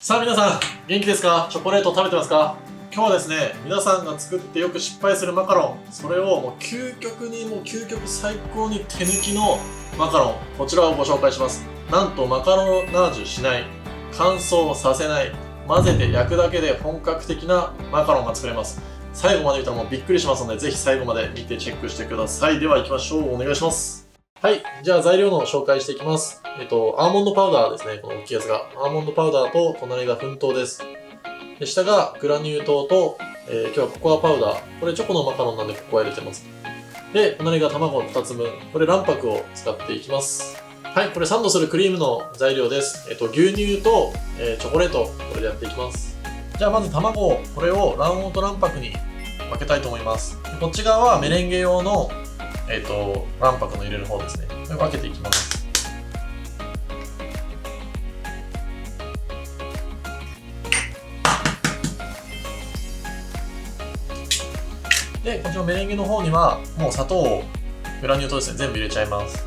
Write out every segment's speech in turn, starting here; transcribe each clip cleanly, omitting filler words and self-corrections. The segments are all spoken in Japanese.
さあ皆さん、元気ですか？チョコレート食べてますか？今日はですね、皆さんが作ってよく失敗するマカロン、それをもう究極最高に手抜きのマカロン、こちらをご紹介します。なんとマカロナージュしない、乾燥させない、混ぜて焼くだけで本格的なマカロンが作れます。最後まで見たらもうびっくりしますので、ぜひ最後まで見てチェックしてください。では行きましょう。お願いします。はい。じゃあ材料の紹介していきます。アーモンドパウダーですね。この大きいやつが。アーモンドパウダーと隣が粉糖です。で、下がグラニュー糖と、今日はココアパウダー。これチョコのマカロンなんでココア入れてます。で、隣が卵2つ分。これ卵白を使っていきます。はい。これサンドするクリームの材料です。牛乳と、チョコレート。これでやっていきます。じゃあまず卵、これを卵黄と卵白に分けたいと思います。でこっち側はメレンゲ用の卵白の入れる方ですね。これ分けていきます。で、こっちのメレンゲの方には、もう砂糖を、グラニュー糖ですね、全部入れちゃいます。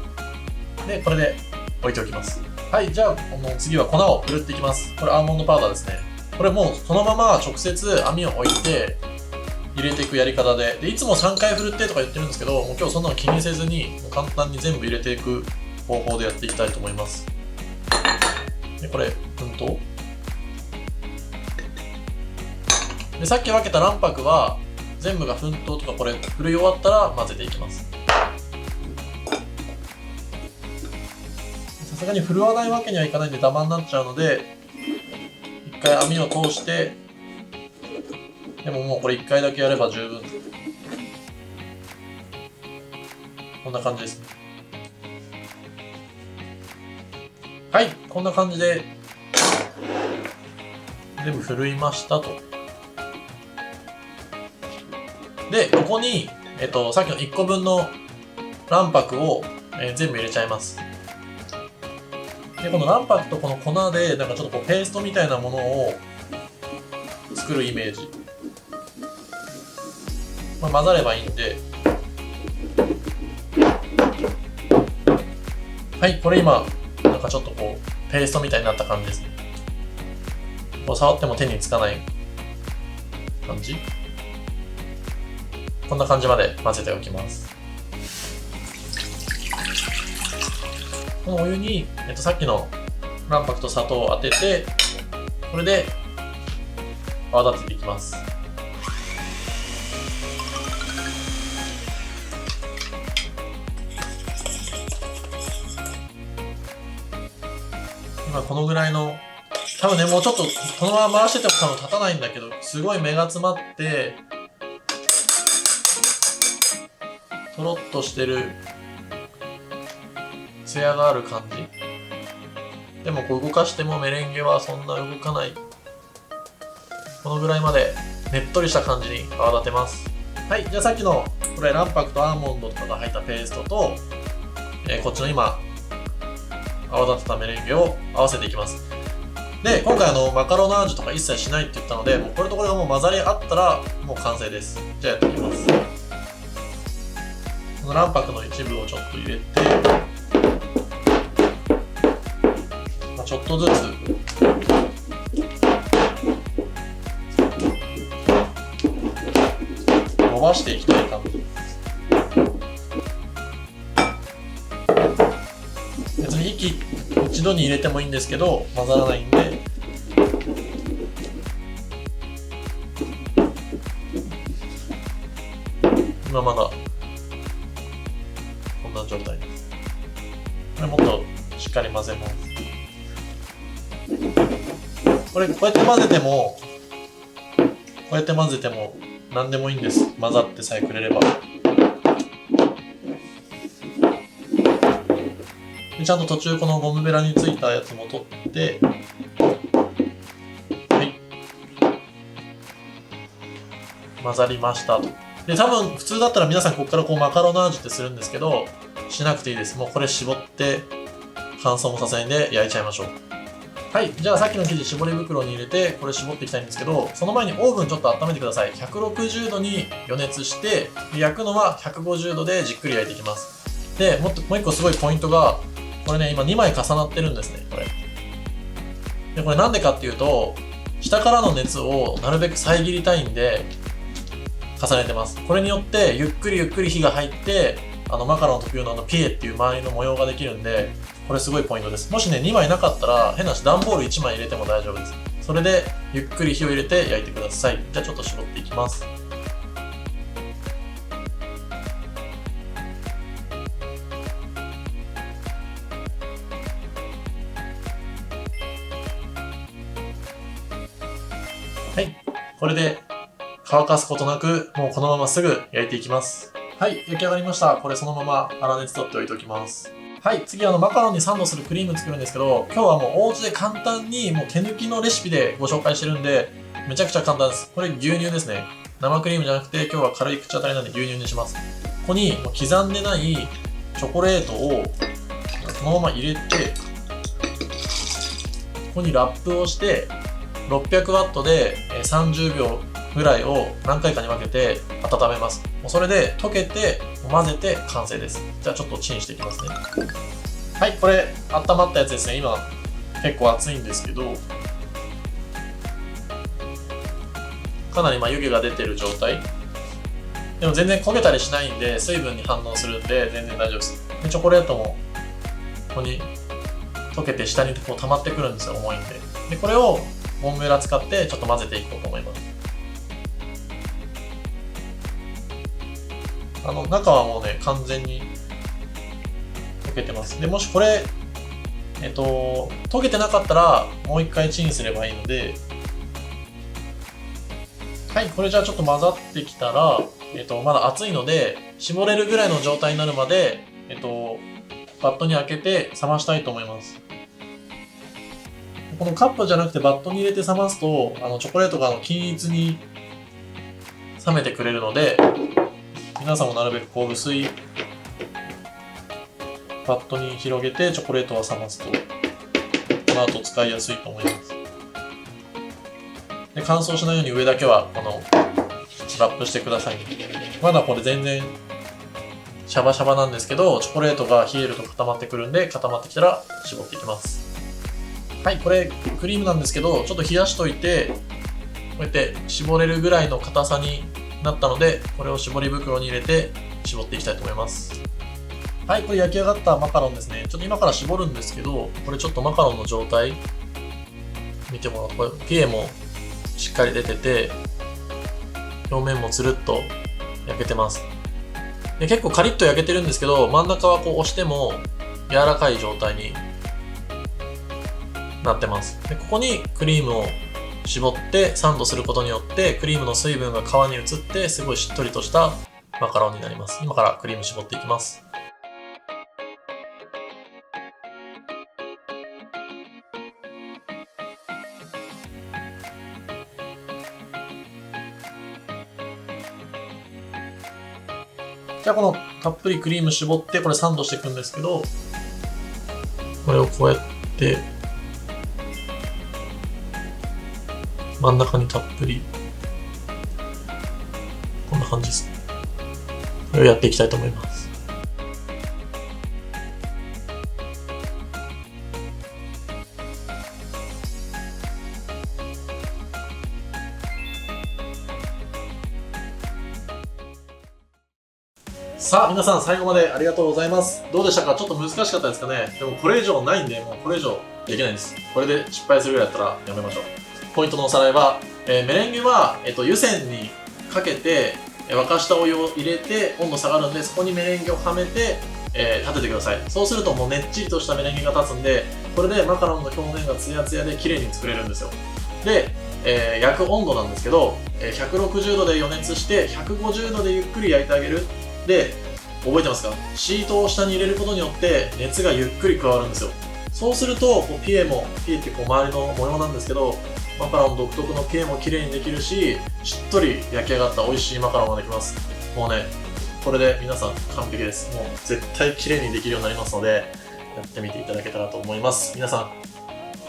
で、これで置いておきます。はい、じゃあ、次は粉を振るっていきます。これアーモンドパウダーですね。これもうそのまま直接網を置いて、入れていくやり方で、いつも3回振るってとか言ってるんですけど、もう今日そんなの気にせずに、もう簡単に全部入れていく方法でやっていきたいと思います。で、これ、粉糖。で、さっき分けた卵白は、全部が粉糖とかこれ振り終わったら混ぜていきます。さすがに振るわないわけにはいかないんでダマになっちゃうので、一回網を通して、でももうこれ1回だけやれば十分。こんな感じですね。はい、こんな感じで全部ふるいましたと。で、ここに、さっきの1個分の卵白を、全部入れちゃいます。で、この卵白とこの粉で、なんかちょっとこうペーストみたいなものを作るイメージ。混ざればいいんで、はい、これ今なんかちょっとこうペーストみたいになった感じですね。こう触っても手につかない感じ。こんな感じまで混ぜておきます。このお湯に、さっきの卵白と砂糖を当てて、これで泡立てていきます。今このぐらいの、多分ね、もうちょっとこのまま回してても多分立たないんだけど、すごい目が詰まってとろっとしてるツヤがある感じ。でもこう動かしてもメレンゲはそんな動かない。このぐらいまでねっとりした感じに泡立てます。はい、じゃあさっきのこれ卵白とアーモンドとかが入ったペーストと、こっちの今泡立てたメレンゲを合わせていきます。で、今回マカロナージュとか一切しないって言ったので、もうこれとこれがもう混ざり合ったらもう完成です。じゃあやっていきます。この卵白の一部をちょっと入れて、ちょっとずつ伸ばしていきたい感じ。別に一度に入れてもいいんですけど混ざらないんで、今まだこんな状態です。これもっとしっかり混ぜます。こうやって混ぜても何でもいいんです。混ざってさえくれれば。ちゃんと途中このゴムベラについたやつも取って、はい、混ざりましたと。で、多分普通だったら皆さんここからこうマカロナージュってするんですけど、しなくていいです。もうこれ絞って乾燥もさせないんで焼いちゃいましょう。はい、じゃあさっきの生地絞り袋に入れてこれ絞っていきたいんですけど、その前にオーブンちょっと温めてください。160度に予熱して、焼くのは150度でじっくり焼いていきます。で、もう一個すごいポイントが、これね、今2枚重なってるんですね、これ。で、これなんでかっていうと、下からの熱をなるべく遮りたいんで、重ねてます。これによって、ゆっくりゆっくり火が入って、マカロン特有のピエっていう周りの模様ができるんで、これすごいポイントです。もしね、2枚なかったら、変なし、段ボール1枚入れても大丈夫です。それで、ゆっくり火を入れて焼いてください。じゃあちょっと絞っていきます。はい。これで乾かすことなく、もうこのまますぐ焼いていきます。はい。焼き上がりました。これそのまま粗熱取っておいておきます。はい。次マカロンにサンドするクリーム作るんですけど、今日はもうお家で簡単にもう手抜きのレシピでご紹介してるんで、めちゃくちゃ簡単です。これ牛乳ですね。生クリームじゃなくて、今日は軽い口当たりなんで牛乳にします。ここに刻んでないチョコレートをこのまま入れて、ここにラップをして、600ワットで30秒ぐらいを何回かに分けて温めます。もうそれで溶けて混ぜて完成です。じゃあちょっとチンしていきますね。はい、これ温まったやつですね。今結構熱いんですけど、かなり湯気が出てる状態。でも全然焦げたりしないんで、水分に反応するんで全然大丈夫です。でチョコレートもここに溶けて下にこう溜まってくるんですよ、重いんで。でこれをゴムベラ使ってちょっと混ぜていこうと思います。中はもうね、完全に溶けてます。で、もしこれ、溶けてなかったら、もう一回チンすればいいので、はい、これじゃあちょっと混ざってきたら、まだ熱いので、絞れるぐらいの状態になるまで、バットに開けて冷ましたいと思います。このカップじゃなくてバットに入れて冷ますと、チョコレートが均一に冷めてくれるので、皆さんもなるべくこう薄いバットに広げてチョコレートを冷ますと、この後使いやすいと思います。で乾燥しないように上だけはこのラップしてください。まだこれ全然シャバシャバなんですけど、チョコレートが冷えると固まってくるんで、固まってきたら絞っていきます。はい、これクリームなんですけど、ちょっと冷やしといて、こうやって絞れるぐらいの硬さになったので、これを絞り袋に入れて絞っていきたいと思います。はい、これ焼き上がったマカロンですね。ちょっと今から絞るんですけど、これちょっとマカロンの状態見てもらうと、これピエもしっかり出てて、表面もつるっと焼けてます。で結構カリッと焼けてるんですけど、真ん中はこう押しても柔らかい状態になってます。でここにクリームを絞ってサンドすることによって、クリームの水分が皮に移ってすごいしっとりとしたマカロンになります。今からクリーム絞っていきます。じゃあこのたっぷりクリーム絞ってこれサンドしていくんですけど、これをこうやって真ん中にたっぷりこんな感じですね。これをやっていきたいと思います。さあ皆さん最後までありがとうございます。どうでしたか？ちょっと難しかったですかね。でもこれ以上ないんで、もうこれ以上できないです。これで失敗するぐらいだったらやめましょう。ポイントのおさらいは、メレンゲは、湯煎にかけて沸かしたお湯を入れて温度下がるんで、そこにメレンゲをはめて、立ててください。そうするともうねっちりとしたメレンゲが立つんで、これでマカロンの表面がツヤツヤで綺麗に作れるんですよ。で、焼く温度なんですけど、160度で予熱して150度でゆっくり焼いてあげる。で、覚えてますか？シートを下に入れることによって熱がゆっくり加わるんですよ。そうするとピエってこう周りの模様なんですけど、マカロン独特のピエも綺麗にできるし、しっとり焼き上がった美味しいマカロンができます。もうね、これで皆さん完璧です。もう絶対綺麗にできるようになりますので、やってみていただけたらと思います。皆さん、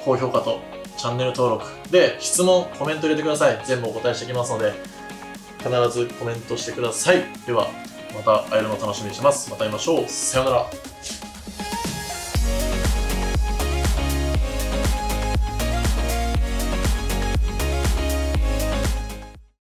高評価とチャンネル登録で質問、コメント入れてください。全部お答えしていきますので、必ずコメントしてください。では、また会えるのを楽しみにしてます。また会いましょう。さようなら。